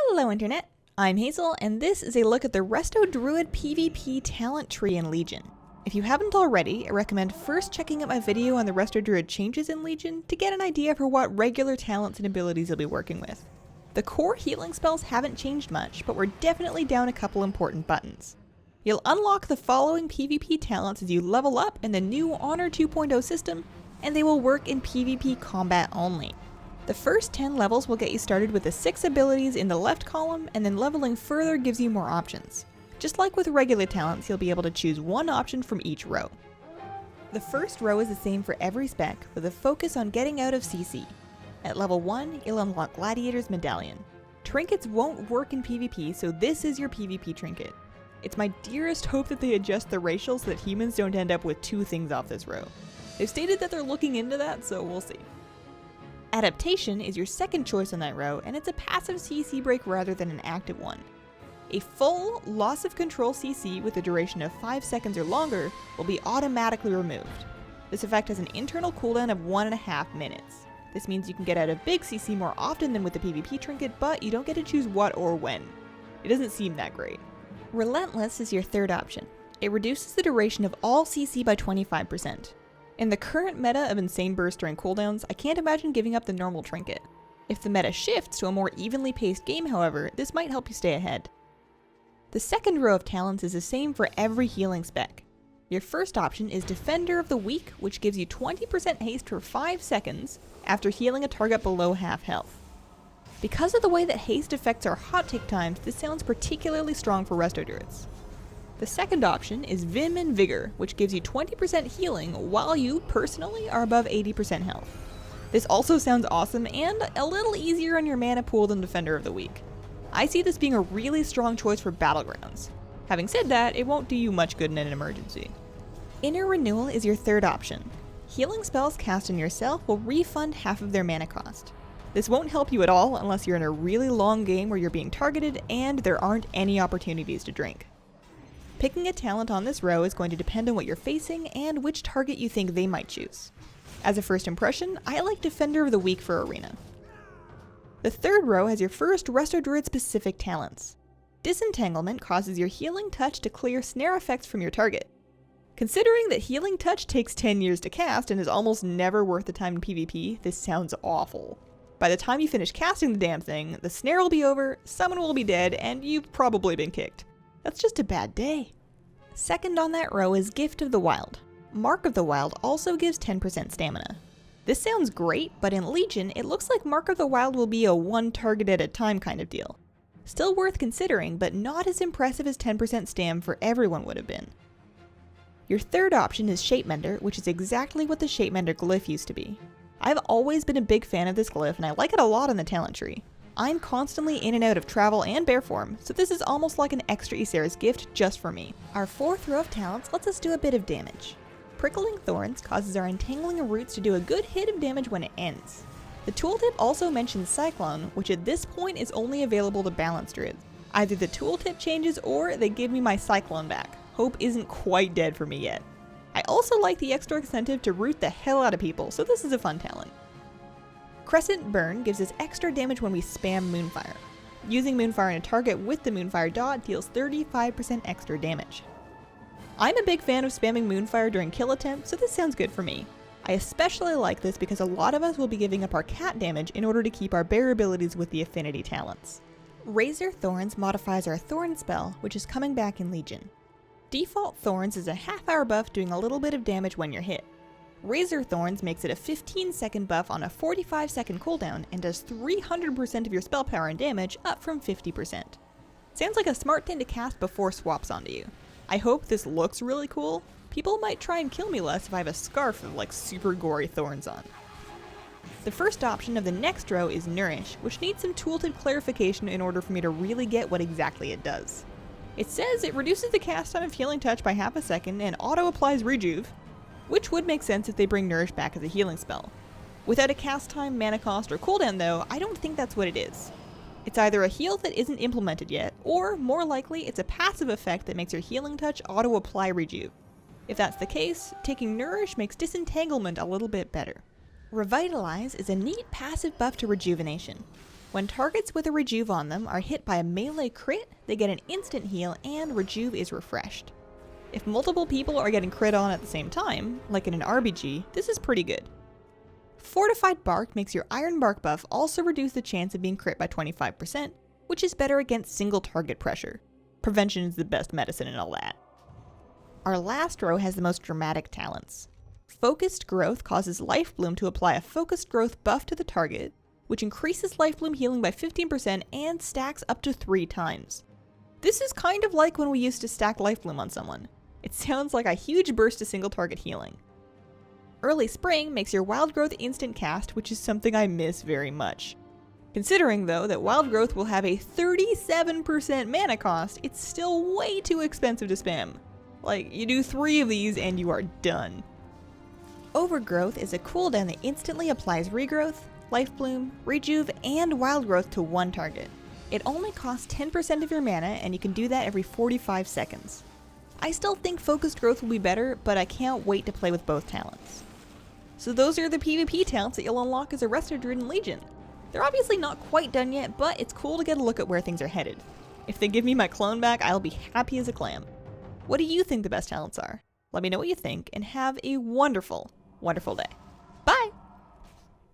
Hello Internet, I'm Hazel, and this is a look at the Resto Druid PvP talent tree in Legion. If you haven't already, I recommend first checking out my video on the Resto Druid changes in Legion to get an idea for what regular talents and abilities you'll be working with. The core healing spells haven't changed much, but we're definitely down a couple important buttons. You'll unlock the following PvP talents as you level up in the new Honor 2.0 system, and they will work in PvP combat only. The first 10 levels will get you started with the 6 abilities in the left column, and then leveling further gives you more options. Just like with regular talents, you'll be able to choose one option from each row. The first row is the same for every spec, with a focus on getting out of CC. At level 1, you'll unlock Gladiator's Medallion. Trinkets won't work in PvP, so this is your PvP trinket. It's my dearest hope that they adjust the racial so that humans don't end up with 2 things off this row. They've stated that they're looking into that, so we'll see. Adaptation is your second choice on that row, and it's a passive CC break rather than an active one. A full loss of control CC with a duration of 5 seconds or longer will be automatically removed. This effect has an internal cooldown of 1.5 minutes. This means you can get out of big CC more often than with the PvP trinket, but you don't get to choose what or when. It doesn't seem that great. Relentless is your third option. It reduces the duration of all CC by 25%. In the current meta of insane burst during cooldowns, I can't imagine giving up the normal trinket. If the meta shifts to a more evenly paced game, however, this might help you stay ahead. The second row of talents is the same for every healing spec. Your first option is Defender of the Weak, which gives you 20% haste for 5 seconds after healing a target below half health. Because of the way that haste affects our hot take times, this sounds particularly strong for Resto Druids. The second option is Vim and Vigor, which gives you 20% healing while you, personally, are above 80% health. This also sounds awesome and a little easier on your mana pool than Defender of the Weak. I see this being a really strong choice for Battlegrounds. Having said that, it won't do you much good in an emergency. Inner Renewal is your third option. Healing spells cast on yourself will refund half of their mana cost. This won't help you at all unless you're in a really long game where you're being targeted and there aren't any opportunities to drink. Picking a talent on this row is going to depend on what you're facing and which target you think they might choose. As a first impression, I like Defender of the Weak for Arena. The third row has your first Resto Druid specific talents. Disentanglement causes your Healing Touch to clear snare effects from your target. Considering that Healing Touch takes 10 years to cast and is almost never worth the time in PvP, this sounds awful. By the time you finish casting the damn thing, the snare will be over, someone will be dead, and you've probably been kicked. That's just a bad day. Second on that row is Gift of the Wild. Mark of the Wild also gives 10% stamina. This sounds great, but in Legion, it looks like Mark of the Wild will be a one target at a time kind of deal. Still worth considering, but not as impressive as 10% stam for everyone would have been. Your third option is Shapemender, which is exactly what the Shapemender glyph used to be. I've always been a big fan of this glyph, and I like it a lot in the talent tree. I'm constantly in and out of travel and bear form, so this is almost like an extra Ysera's gift just for me. Our fourth row of talents lets us do a bit of damage. Prickling Thorns causes our Entangling Roots to do a good hit of damage when it ends. The tooltip also mentions Cyclone, which at this point is only available to balanced druids. Either the tooltip changes or they give me my Cyclone back. Hope isn't quite dead for me yet. I also like the extra incentive to root the hell out of people, so this is a fun talent. Crescent Burn gives us extra damage when we spam Moonfire. Using Moonfire on a target with the Moonfire dot deals 35% extra damage. I'm a big fan of spamming Moonfire during kill attempts, so this sounds good for me. I especially like this because a lot of us will be giving up our cat damage in order to keep our bear abilities with the affinity talents. Razor Thorns modifies our Thorn spell, which is coming back in Legion. Default Thorns is a half-hour buff doing a little bit of damage when you're hit. Razor Thorns makes it a 15-second buff on a 45-second cooldown and does 300% of your spell power and damage, up from 50%. Sounds like a smart thing to cast before swaps onto you. I hope this looks really cool. People might try and kill me less if I have a scarf of like super gory thorns on. The first option of the next row is Nourish, which needs some tooltip clarification in order for me to really get what exactly it does. It says it reduces the cast time of Healing Touch by half a second and auto-applies Rejuve, which would make sense if they bring Nourish back as a healing spell. Without a cast time, mana cost, or cooldown though, I don't think that's what it is. It's either a heal that isn't implemented yet, or more likely it's a passive effect that makes your Healing Touch auto-apply Rejuve. If that's the case, taking Nourish makes Disentanglement a little bit better. Revitalize is a neat passive buff to Rejuvenation. When targets with a Rejuve on them are hit by a melee crit, they get an instant heal and Rejuve is refreshed. If multiple people are getting crit on at the same time, like in an RBG, this is pretty good. Fortified Bark makes your Iron Bark buff also reduce the chance of being crit by 25%, which is better against single target pressure. Prevention is the best medicine and all that. Our last row has the most dramatic talents. Focused Growth causes Life Bloom to apply a Focused Growth buff to the target, which increases Life Bloom healing by 15% and stacks up to 3 times. This is kind of like when we used to stack Life Bloom on someone. It sounds like a huge burst of single target healing. Early Spring makes your Wild Growth instant cast, which is something I miss very much. Considering though that Wild Growth will have a 37% mana cost, it's still way too expensive to spam. Like, you do 3 of these and you are done. Overgrowth is a cooldown that instantly applies Regrowth, Life Bloom, Rejuve, and Wild Growth to one target. It only costs 10% of your mana, and you can do that every 45 seconds. I still think Focused Growth will be better, but I can't wait to play with both talents. So those are the PvP talents that you'll unlock as a Resto Druid in Legion. They're obviously not quite done yet, but it's cool to get a look at where things are headed. If they give me my clone back, I'll be happy as a clam. What do you think the best talents are? Let me know what you think, and have a wonderful, wonderful day.